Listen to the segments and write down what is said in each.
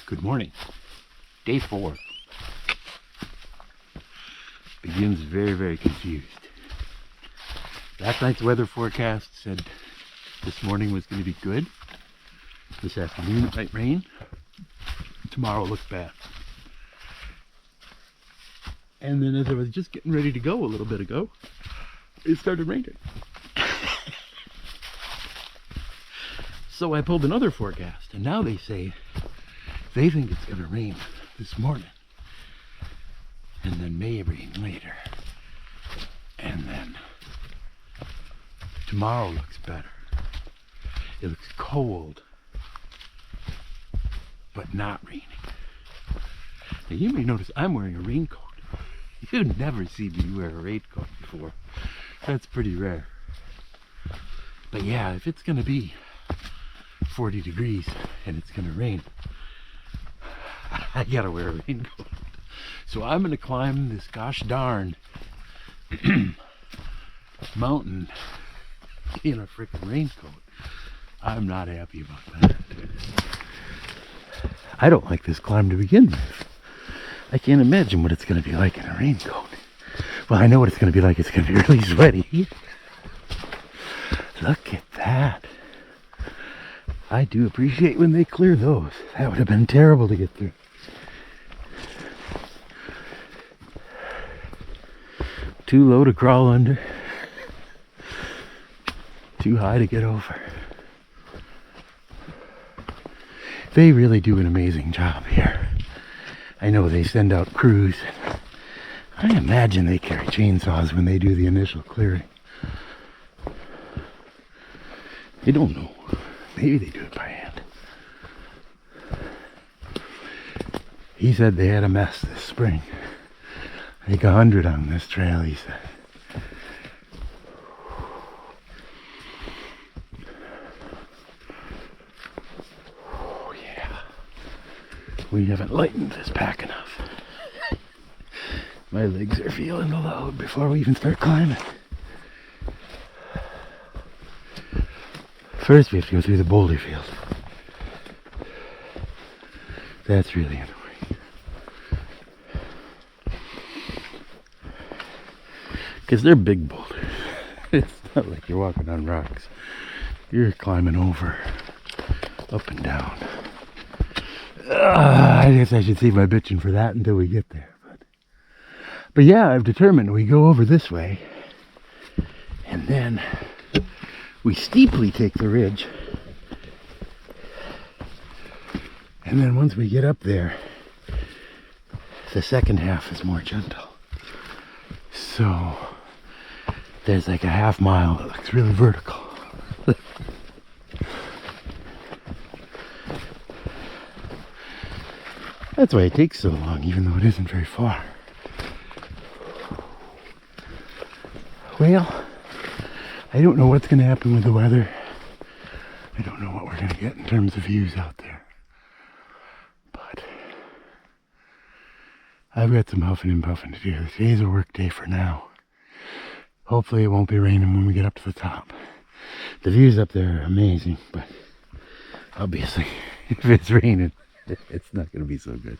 Good morning. Day 4 begins very, very confused. Last night's weather forecast said this morning was going to be good. This afternoon it might rain. Tomorrow looks bad. And then as I was just getting ready to go a little bit ago, it started raining. So I pulled another forecast, and now they say they think it's going to rain this morning, and then may rain later, and then tomorrow looks better. It looks cold, but not raining. Now you may notice I'm wearing a raincoat. You'd never see me wear a raincoat before. That's pretty rare. But yeah, if it's going to be 40 degrees and it's going to rain, I gotta wear a raincoat. So I'm gonna climb this gosh darn mountain in a freaking raincoat. I'm not happy about that. I don't like this climb to begin with. I can't imagine what it's gonna be like in a raincoat. Well, I know what it's gonna be like. It's gonna be really sweaty. Look at that. I do appreciate when they clear those. That would have been terrible to get through. Too low to crawl under. Too high to get over. They really do an amazing job here. I know they send out crews. I imagine they carry chainsaws when they do the initial clearing. I don't know. Maybe they do it by hand. He said they had a mess this spring. I think 100 on this trail, he said. Oh yeah. We haven't lightened this pack enough. My legs are feeling the load before we even start climbing. First we have to go through the boulder field. That's really annoying. Because they're big boulders. It's not like you're walking on rocks. You're climbing over, up and down. I guess I should save my bitching for that until we get there. But yeah, I've determined we go over this way, and then we steeply take the ridge. And then once we get up there, the second half is more gentle. So there's like a half mile that looks really vertical. That's why it takes so long, even though it isn't very far. Well, I don't know what's going to happen with the weather. I don't know what we're going to get in terms of views out there. But I've got some huffing and puffing to do. Today's a work day for now. Hopefully it won't be raining when we get up to the top. The views up there are amazing, but obviously if it's raining, it's not going to be so good.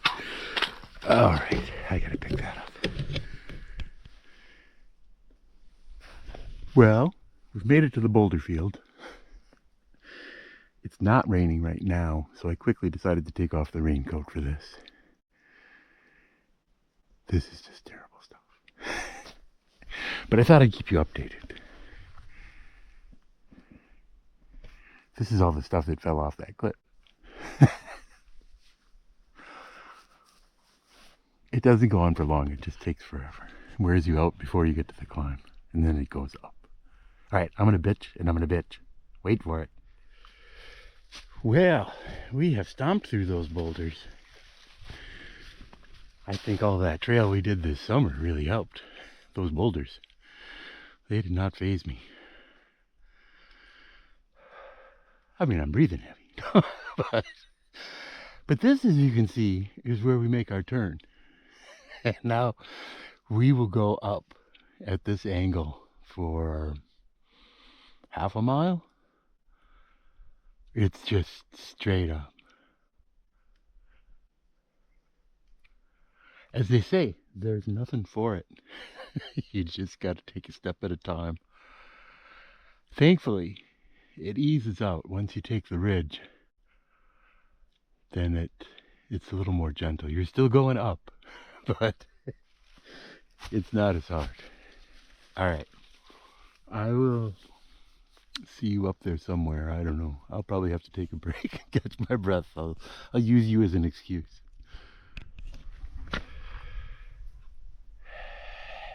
Alright, I got to pick that up. Well, we've made it to the boulder field. It's not raining right now, so I quickly decided to take off the raincoat for this. This is just terrible stuff. But I thought I'd keep you updated. This is all the stuff that fell off that cliff. It doesn't go on for long, it just takes forever. It wears you out before you get to the climb, and then it goes up. Alright, I'm gonna bitch, and I'm gonna bitch. Wait for it. Well, we have stomped through those boulders. I think all that trail we did this summer really helped. Those boulders, they did not faze me. I mean, I'm breathing heavy. but this, as you can see, is where we make our turn. And now we will go up at this angle for half a mile. It's just straight up. As they say, there's nothing for it. You just got to take a step at a time. Thankfully, it eases out once you take the ridge. Then it's a little more gentle. You're still going up, but it's not as hard. All right, I will see you up there somewhere. I don't know. I'll probably have to take a break and catch my breath. I'll use you as an excuse.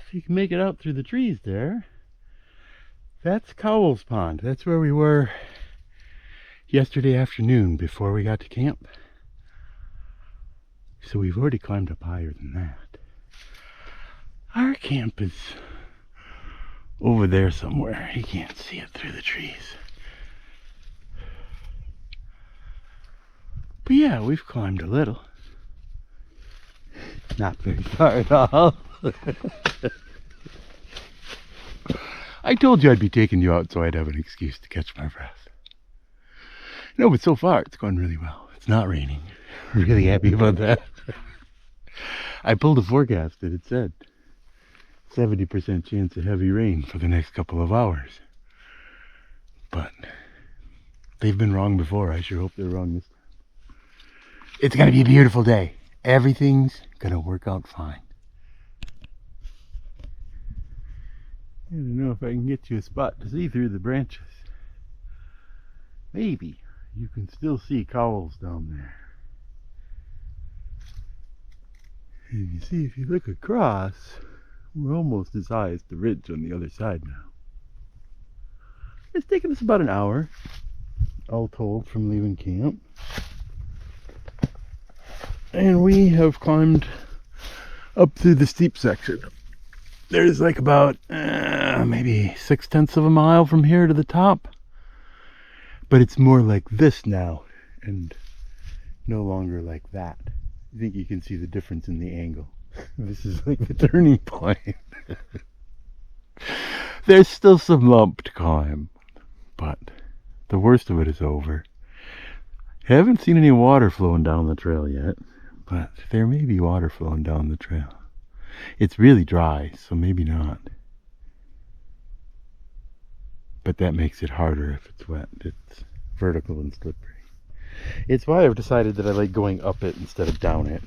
If you can make it out through the trees there, that's Cowell's Pond. That's where we were yesterday afternoon before we got to camp. So we've already climbed up higher than that. Our camp is over there somewhere. You can't see it through the trees. But yeah, we've climbed a little. Not very far at all. I told you I'd be taking you out so I'd have an excuse to catch my breath. No, but so far it's going really well. It's not raining. Really happy about that. I pulled a forecast that it said 70% chance of heavy rain for the next couple of hours. But they've been wrong before. I sure hope they're wrong this time. It's going to be a beautiful day. Everything's going to work out fine. I don't know if I can get you a spot to see through the branches. Maybe you can still see Cowell's down there. And you see, if you look across, we're almost as high as the ridge on the other side now. It's taken us about an hour, all told, from leaving camp. And we have climbed up through the steep section. There's like about maybe 6/10 of a mile from here to the top. But it's more like this now and no longer like that. I think you can see the difference in the angle. This is like the turning point. There's still some lump to climb, but the worst of it is over. I haven't seen any water flowing down the trail yet, but there may be water flowing down the trail. It's really dry, so maybe not. But that makes it harder if it's wet. It's vertical and slippery. It's why I've decided that I like going up it instead of down it.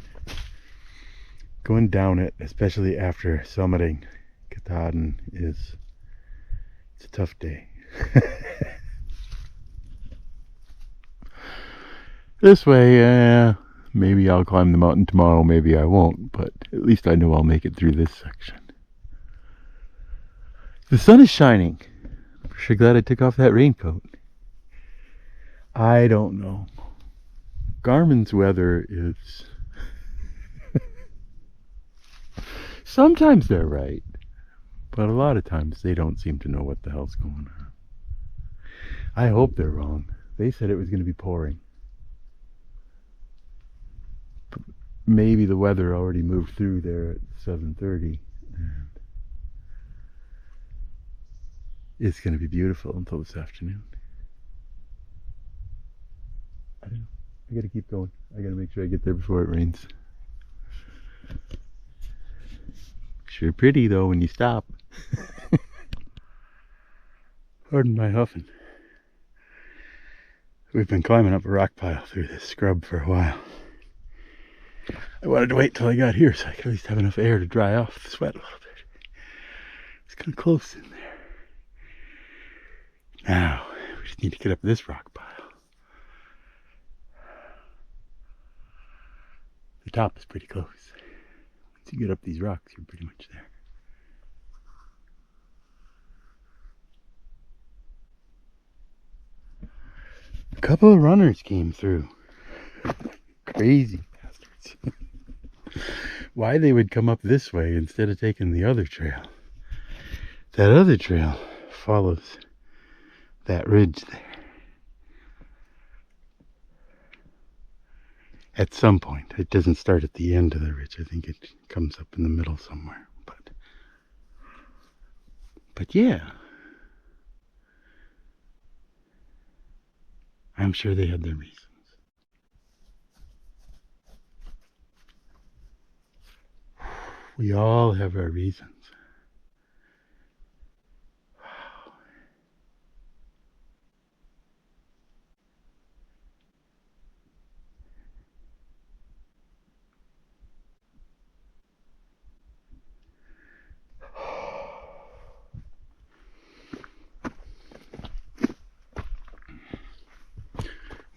Going down it, especially after summiting Katahdin, it's a tough day. This way, maybe I'll climb the mountain tomorrow, maybe I won't, but at least I know I'll make it through this section. The sun is shining. I'm sure glad I took off that raincoat. I don't know. Garmin's weather is... Sometimes they're right, but a lot of times they don't seem to know what the hell's going on. I hope they're wrong. They said it was going to be pouring. Maybe the weather already moved through there at 7:30. And it's going to be beautiful until this afternoon. I don't know. I got to keep going. I got to make sure I get there before it rains. Sure pretty though when you stop. Pardon my huffing. We've been climbing up a rock pile through this scrub for a while. I wanted to wait till I got here so I could at least have enough air to dry off the sweat a little bit. It's kind of close in there. Now, we just need to get up this rock pile. The top is pretty close. Once you get up these rocks, you're pretty much there. A couple of runners came through. Crazy bastards. Why they would come up this way instead of taking the other trail. That other trail follows that ridge there. At some point. It doesn't start at the end of the ridge. I think it comes up in the middle somewhere. But yeah. I'm sure they had their reasons. We all have our reasons.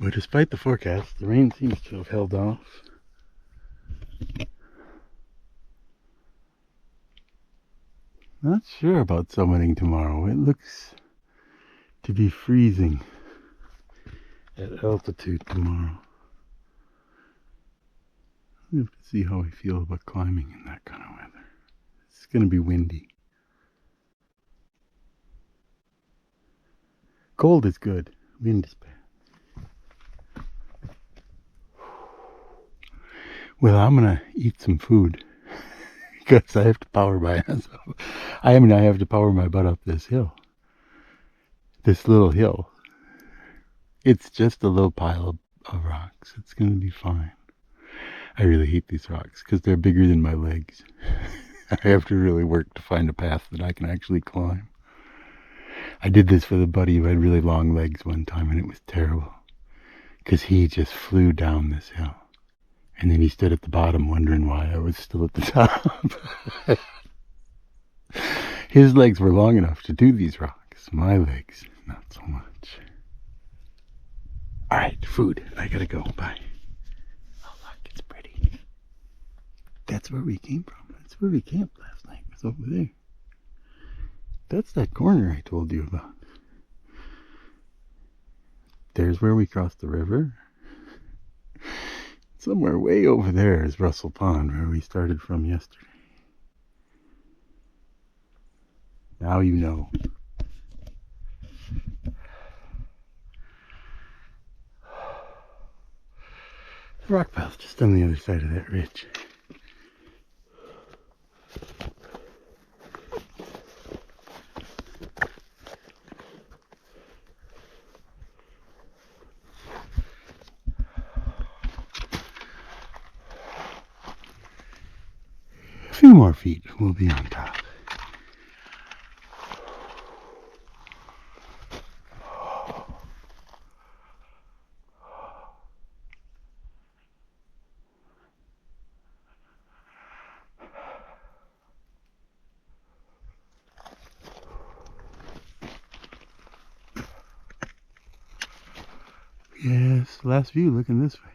But despite the forecast, the rain seems to have held off. Not sure about summiting tomorrow. It looks to be freezing at altitude tomorrow. I have to see how I feel about climbing in that kind of weather. It's going to be windy. Cold is good. Wind is bad. Well, I'm going to eat some food because I have to power myself. I have to power my butt up this hill. This little hill. It's just a little pile of rocks. It's going to be fine. I really hate these rocks because they're bigger than my legs. I have to really work to find a path that I can actually climb. I did this with a buddy who had really long legs one time, and it was terrible because he just flew down this hill. And then he stood at the bottom wondering why I was still at the top. His legs were long enough to do these rocks. My legs, not so much. Alright, food. I gotta go. Bye. Oh, look, it's pretty. That's where we came from. That's where we camped last night. It was over there. That's that corner I told you about. There's where we crossed the river. Somewhere way over there is Russell Pond, where we started from yesterday. Now you know. The rock pile's just on the other side of that ridge. A few more feet, we'll be on top. Yes, last view looking this way.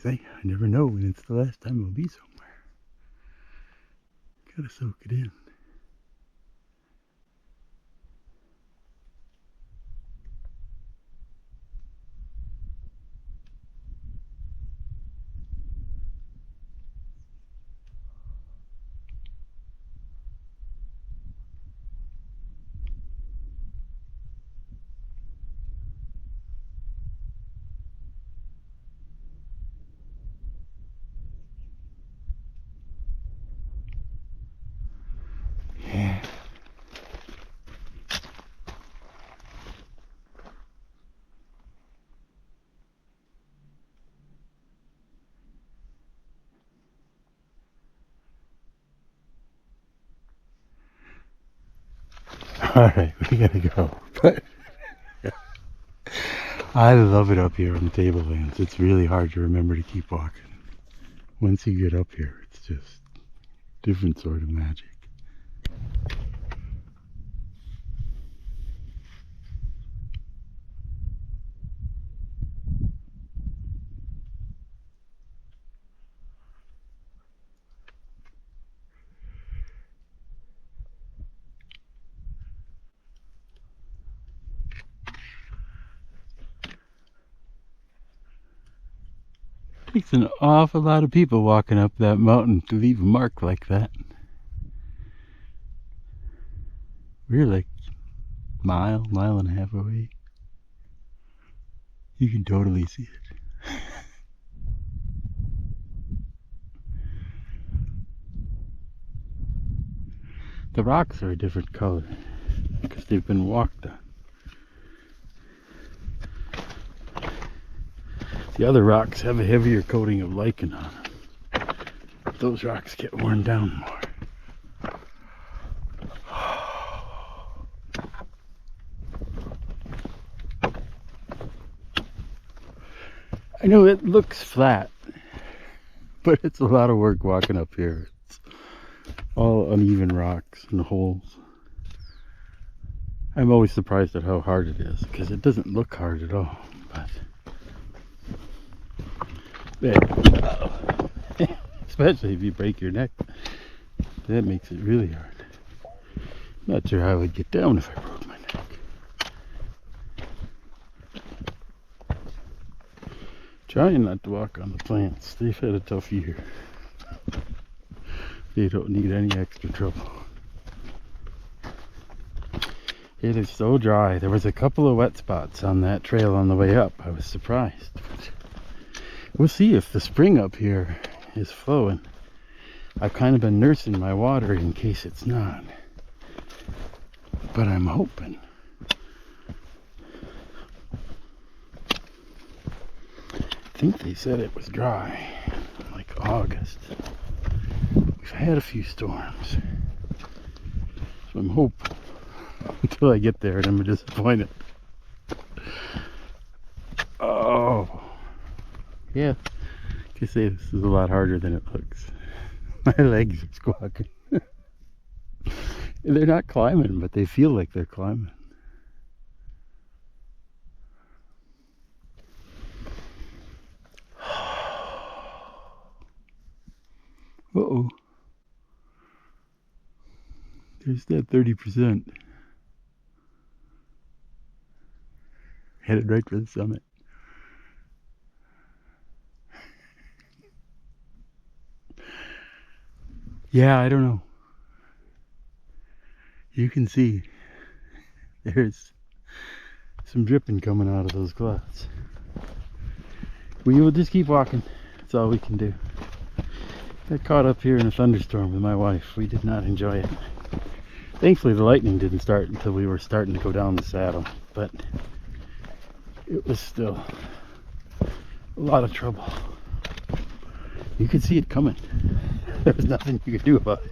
I never know when it's the last time we'll be somewhere. Gotta soak it in. Alright, we gotta go. But I love it up here on the Tablelands. It's really hard to remember to keep walking. Once you get up here, it's just different sort of magic. Takes an awful lot of people walking up that mountain to leave a mark like that. We're like mile and a half away. You can totally see it. The rocks are a different color because they've been walked on. The other rocks have a heavier coating of lichen on them. those rocks get worn down more. I know it looks flat, but it's a lot of work walking up here. It's all uneven rocks and holes. I'm always surprised at how hard it is, because it doesn't look hard at all. But there. Especially if you break your neck, that makes it really hard. Not sure how I would get down if I broke my neck. Trying not to walk on the plants. They've had a tough year. They don't need any extra trouble. It is so dry. There was a couple of wet spots on that trail on the way up. I was surprised. We'll see if the spring up here is flowing. I've kind of been nursing my water in case it's not. But I'm hoping. I think they said it was dry, like August. We've had a few storms. So I'm hoping. Until I get there and I'm disappointed. Oh. Yeah. I can say this is a lot harder than it looks. My legs are squawking. They're not climbing, but they feel like they're climbing. Uh-oh. There's that 30%. Headed right for the summit. Yeah, I don't know. You can see there's some dripping coming out of those clouds. We will just keep walking. That's all we can do. Got caught up here in a thunderstorm with my wife. We did not enjoy it. Thankfully the lightning didn't start until we were starting to go down the saddle, but it was still a lot of trouble. You could see it coming. There was nothing you could do about it.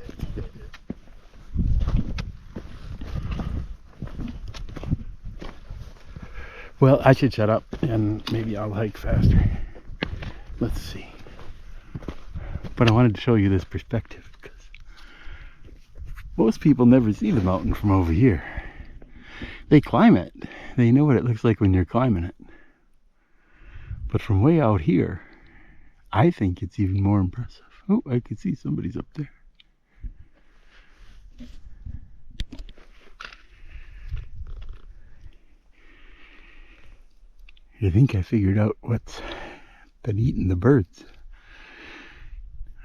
Well, I should shut up and maybe I'll hike faster. Let's see. But I wanted to show you this perspective because most people never see the mountain from over here. They climb it. They know what it looks like when you're climbing it. But from way out here, I think it's even more impressive. Oh, I can see somebody's up there. I think I figured out what's been eating the birds.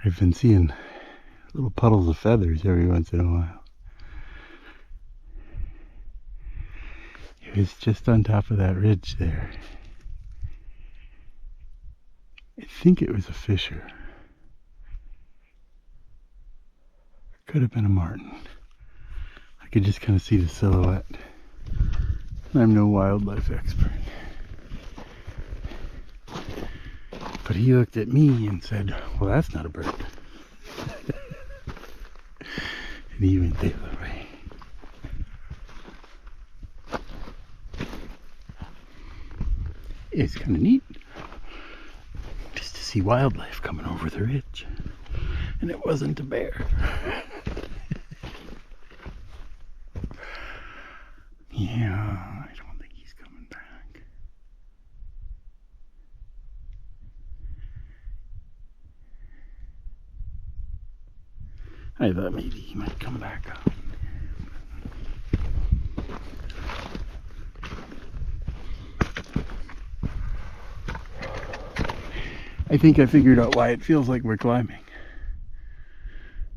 I've been seeing little puddles of feathers every once in a while. It was just on top of that ridge there. I think it was a fisher. Could have been a martin. I could just kind of see the silhouette. I'm no wildlife expert. But he looked at me and said, well, that's not a bird. And he went the other way. It's kind of neat just to see wildlife coming over the ridge. And it wasn't a bear. Yeah, I don't think he's coming back. I thought maybe he might come back up. I think I figured out why it feels like we're climbing.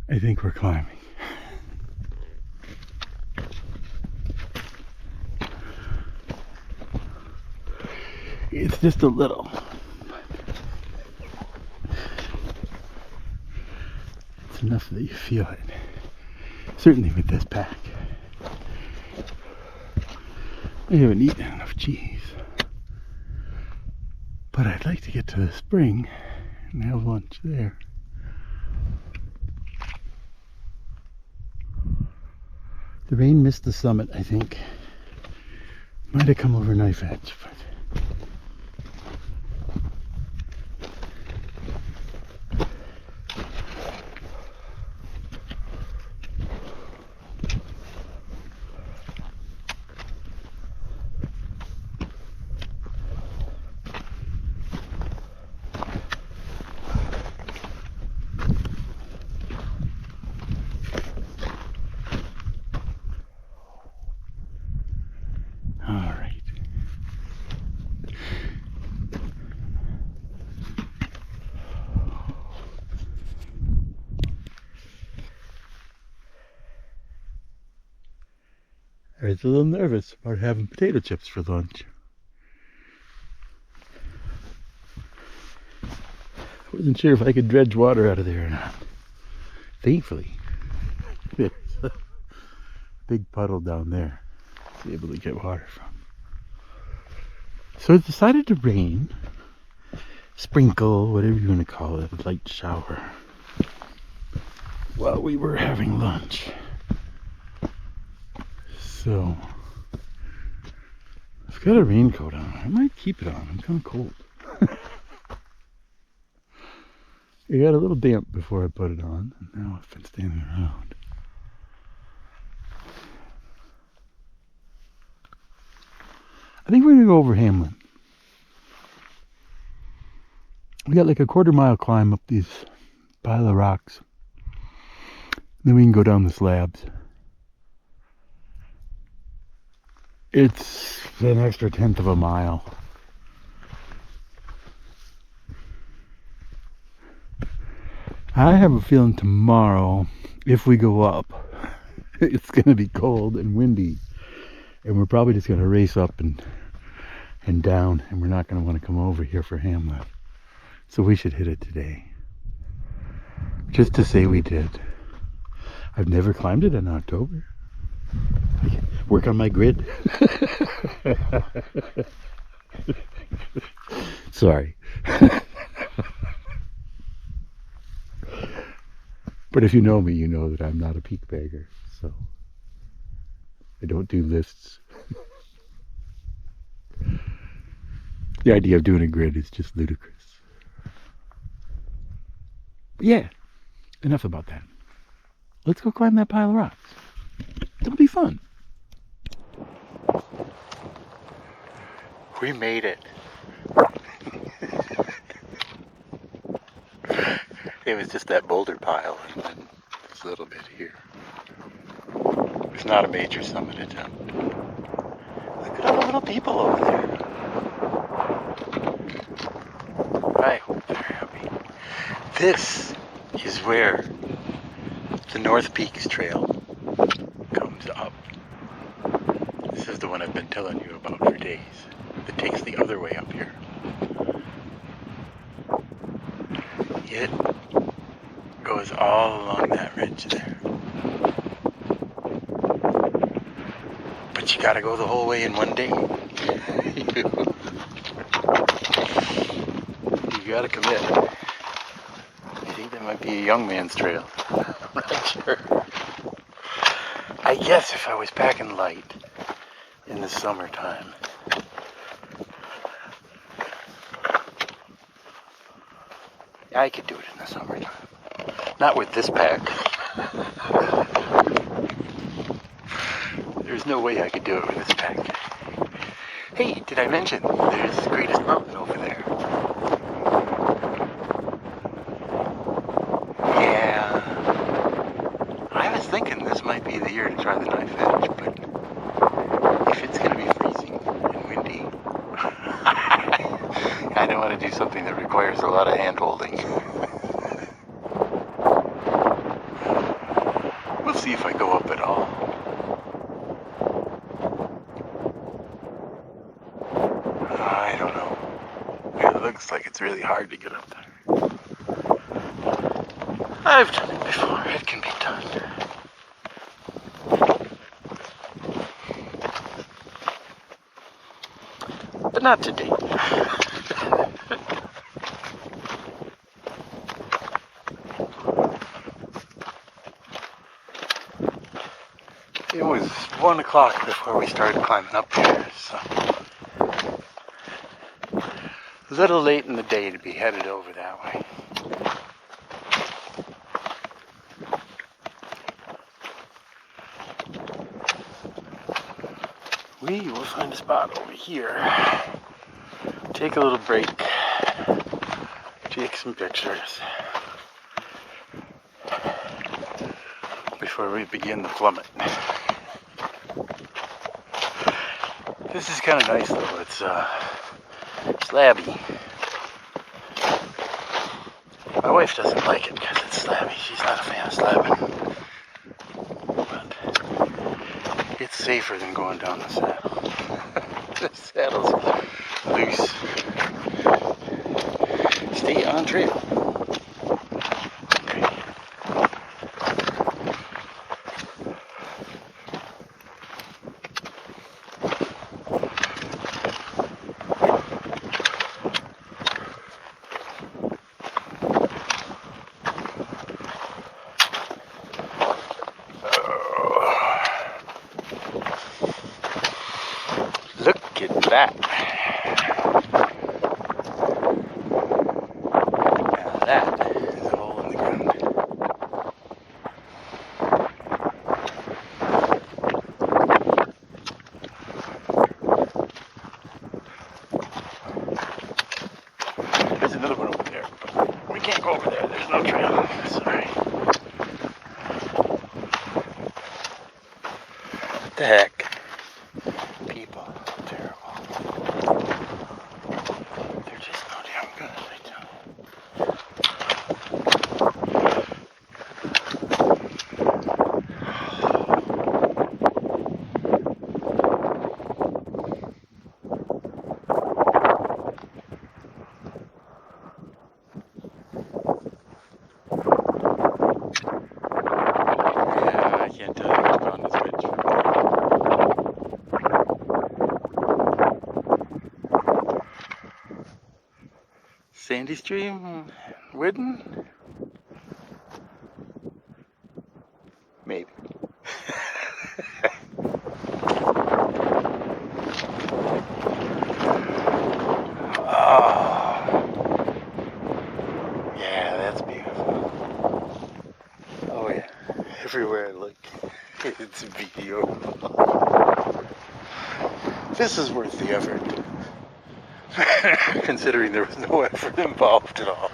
I think we're climbing. It's just a little. It's enough that you feel it. Certainly with this pack. I haven't eaten enough cheese. But I'd like to get to the spring and have lunch there. The rain missed the summit, I think. Might have come over Knife Edge, but I was a little nervous about having potato chips for lunch. I wasn't sure if I could dredge water out of there or not. Thankfully, there's a big puddle down there to be able to get water from. So it decided to rain, sprinkle, whatever you want to call it, a light shower, while we were having lunch. So, I've got a raincoat on. I might keep it on. I'm kind of cold. It got a little damp before I put it on, and now I've been standing around. I think we're going to go over Hamlin. We got like a 1/4 mile climb up these pile of rocks. Then we can go down the slabs. It's an extra 1/10 of a mile. I have a feeling tomorrow, if we go up, it's going to be cold and windy. And we're probably just going to race up and down. And we're not going to want to come over here for Hamlin. So we should hit it today. Just to say we did. I've never climbed it in October. Work on my grid. Sorry. But if you know me, you know that I'm not a peak bagger, so I don't do lists. The idea of doing a grid is just ludicrous. But yeah, enough about that. Let's go climb that pile of rocks. It'll be fun. We made it. It was just that boulder pile and then this little bit here. It's not a major summit attempt. Look at all the little people over there. I hope they're happy. This is where the North Peaks Trail comes up. This is the one I've been telling you about for days. It takes the other way up here. It goes all along that ridge there. But you gotta go the whole way in one day. You gotta commit. I think that might be a young man's trail. I'm not sure. I guess if I was packing light in the summertime, I could do it in the summertime. Not with this pack. There's no way I could do it with this pack. Hey, did I mention there's the greatest mountain over there? Yeah. I was thinking this might be the year to try the Knife Edge, but if it's going to be freezing and windy, I don't want to do something that requires a lot of hand-holding. We'll see if I go up at all. I don't know. It looks like it's really hard to get up there. I've done it before. It can be done. But not today. It was 1 o'clock before we started climbing up here, so a little late in the day to be headed over that way. We will find a spot over here, take a little break, take some pictures before we begin the plummet. This is kind of nice though, it's slabby. My wife doesn't like it because it's slabby, she's not a fan of slabbing. It's safer than going down the saddle. The saddle's loose. Stay on trail. Okay. Look at that. Now that is a hole in the ground. There's another one over there, but we can't go over there. There's no trail. Sorry. What the heck? Sandy stream, wooden, maybe. Oh, yeah, that's beautiful. Oh yeah, everywhere I look, it's beautiful. This is worth the effort. Considering there was no effort involved at all.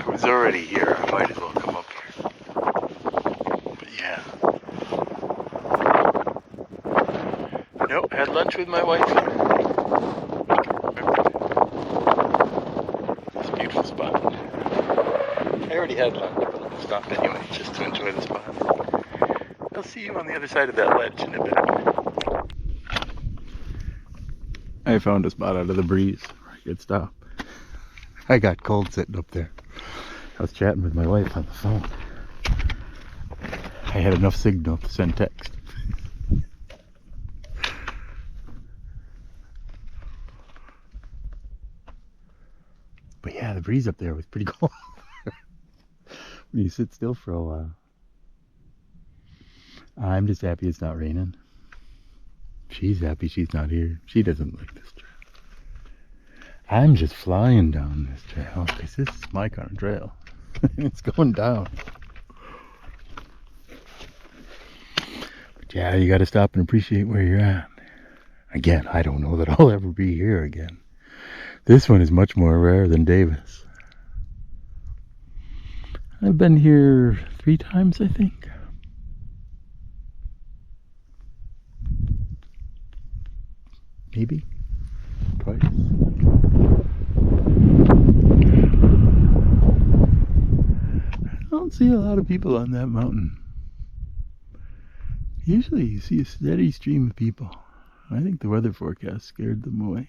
I was already here, I might as well come up here. But yeah. Nope, had lunch with my wife here. It's a beautiful spot. I already had lunch, but I'll stop anyway, just to enjoy the spot. I'll see you on the other side of that ledge in a bit. I found a spot out of the breeze where I could stop. I got cold sitting up there. I was chatting with my wife on the phone. I had enough signal to send text. But yeah, the breeze up there was pretty cold. When you sit still for a while. I'm just happy it's not raining. She's happy she's not here. She doesn't like this trail. I'm just flying down this trail because this is my kind of trail. And it's going down. But yeah, you got to stop and appreciate where you're at. Again, I don't know that I'll ever be here again. This one is much more rare than Davis. I've been here 3 times, I think. Maybe twice. I don't see a lot of people on that mountain. Usually you see a steady stream of people. I think the weather forecast scared them away.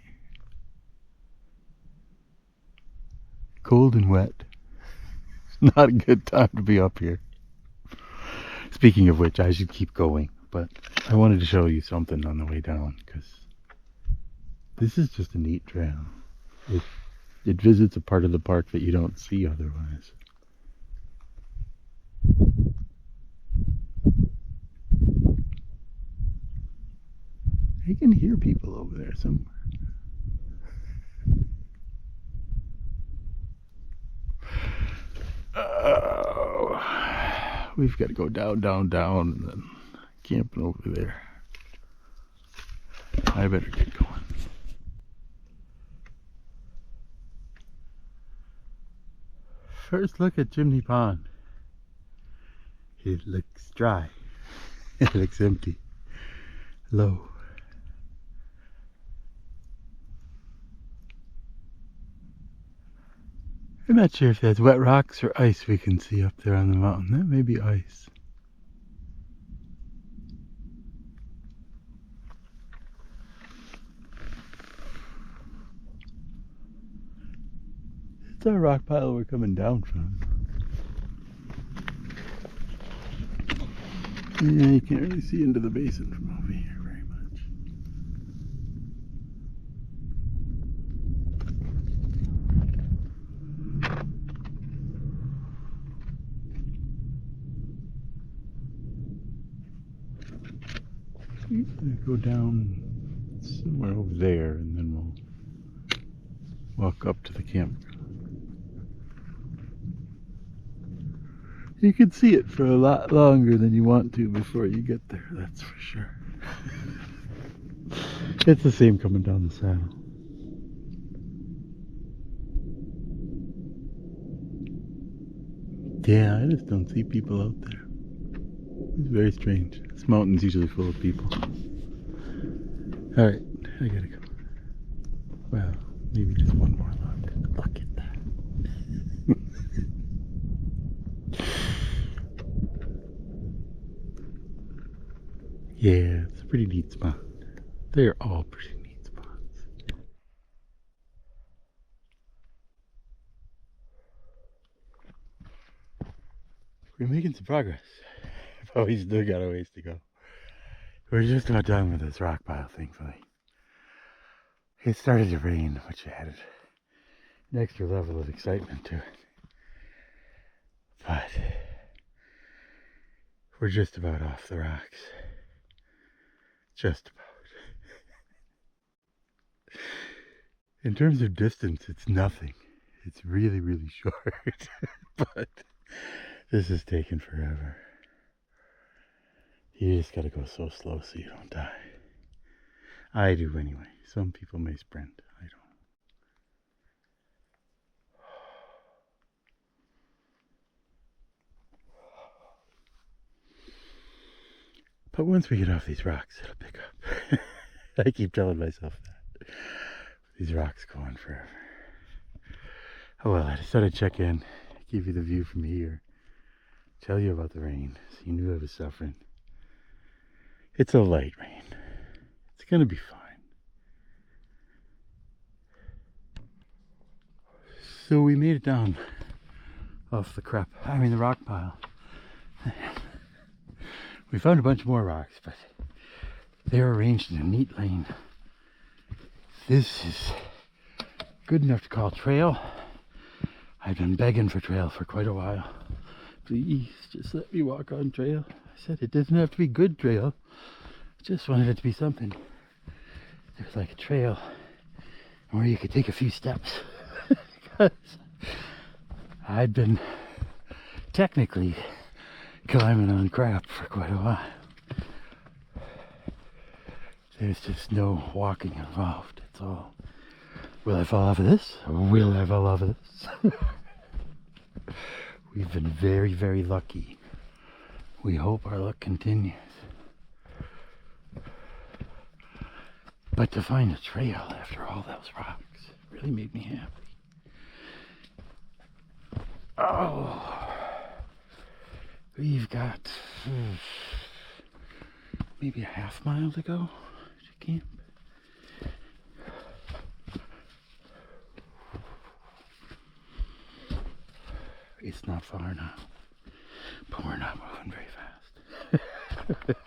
Cold and wet. It's not a good time to be up here. Speaking of which, I should keep going, but I wanted to show you something on the way down because this is just a neat trail. It visits a part of the park that you don't see otherwise. I can hear people over there somewhere. Oh, we've got to go down, down, down, and then camping over there. I better get going. First look at Chimney Pond. It looks dry. It looks empty. Low. I'm not sure if that's wet rocks or ice we can see up there on the mountain. That may be ice. It's our rock pile we're coming down from. Yeah, you can't really see into the basin from over here very much. We're gonna go down somewhere over there and then we'll walk up to the campground. You can see it for a lot longer than you want to before you get there, that's for sure. It's the same coming down the saddle. Yeah, I just don't see people out there. It's very strange. This mountain's usually full of people. Alright, I gotta go. Well, maybe just one more look. Look at that. Yeah, it's a pretty neat spot. They're all pretty neat spots. We're making some progress. But we still got a ways to go. We're just not done with this rock pile, thankfully. It started to rain, which added an extra level of excitement to it. But we're just about off the rocks. Just about. In terms of distance, it's nothing. It's really, really short. But this is taking forever. You just gotta go so slow so you don't die. I do anyway. Some people may sprint. I don't. But once we get off these rocks, it'll pick up. I keep telling myself that. These rocks go on forever. Oh well, I just thought I'd check in, give you the view from here, tell you about the rain, so you knew I was suffering. It's a light rain. It's gonna be fine. So we made it down off the the rock pile. We found a bunch more rocks, but they're arranged in a neat lane. This is good enough to call trail. I've been begging for trail for quite a while. Please, just let me walk on trail. I said it doesn't have to be good trail. I just wanted it to be something. There's like a trail where you could take a few steps. Because I'd been technically climbing on crap for quite a while. There's just no walking involved. It's all, will I fall off of this? Or will I fall off of this? We've been very, very lucky. We hope our luck continues. But to find a trail after all those rocks really made me happy. Oh, we've got maybe a half mile to go to camp. It's not far now, but we're not moving very fast.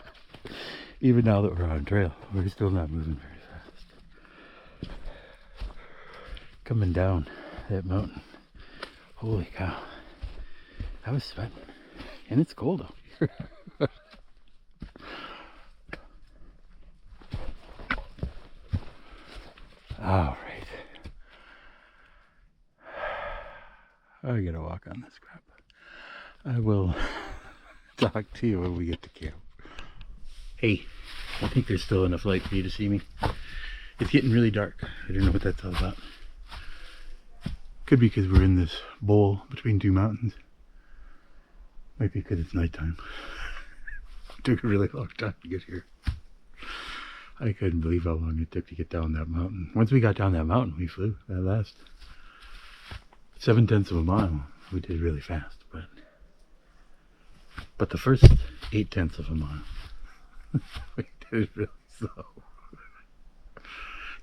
Even now that we're on trail, we're still not moving very fast. Coming down that mountain, holy cow, I was sweating, and it's cold out here. All right. I gotta walk on this crap. I will talk to you when we get to camp. Hey, I think there's still enough light for you to see me. It's getting really dark. I don't know what that's all about. Could be because we're in this bowl between two mountains. Might be because it's nighttime. It took a really long time to get here. I couldn't believe how long it took to get down that mountain. Once we got down that mountain, we flew that last 7/10 of a mile. We did really fast, but the first 8/10 of a mile, we did really slow.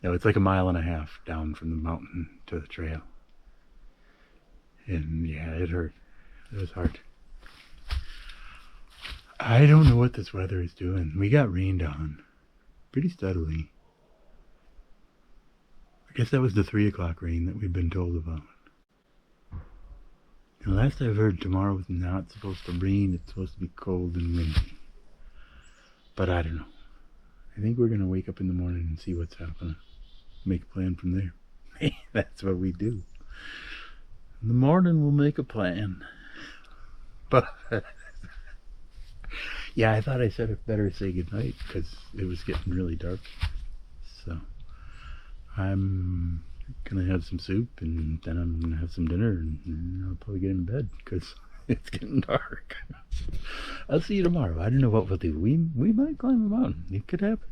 No, it's like a mile and a half down from the mountain to the trail. And yeah, it hurt. It was hard. I don't know what this weather is doing. We got rained on pretty steadily. I guess that was the 3 o'clock rain that we've been told about. And last I've heard, tomorrow is not supposed to rain. It's supposed to be cold and windy. But I don't know. I think we're going to wake up in the morning and see what's happening. Make a plan from there. That's what we do. In the morning we'll make a plan. But yeah, I thought I said it better say goodnight because it was getting really dark. So I'm gonna have some soup and then I'm gonna have some dinner and I'll probably get in bed because it's getting dark. I'll see you tomorrow. I don't know what we'll do. We might climb a mountain. It could happen.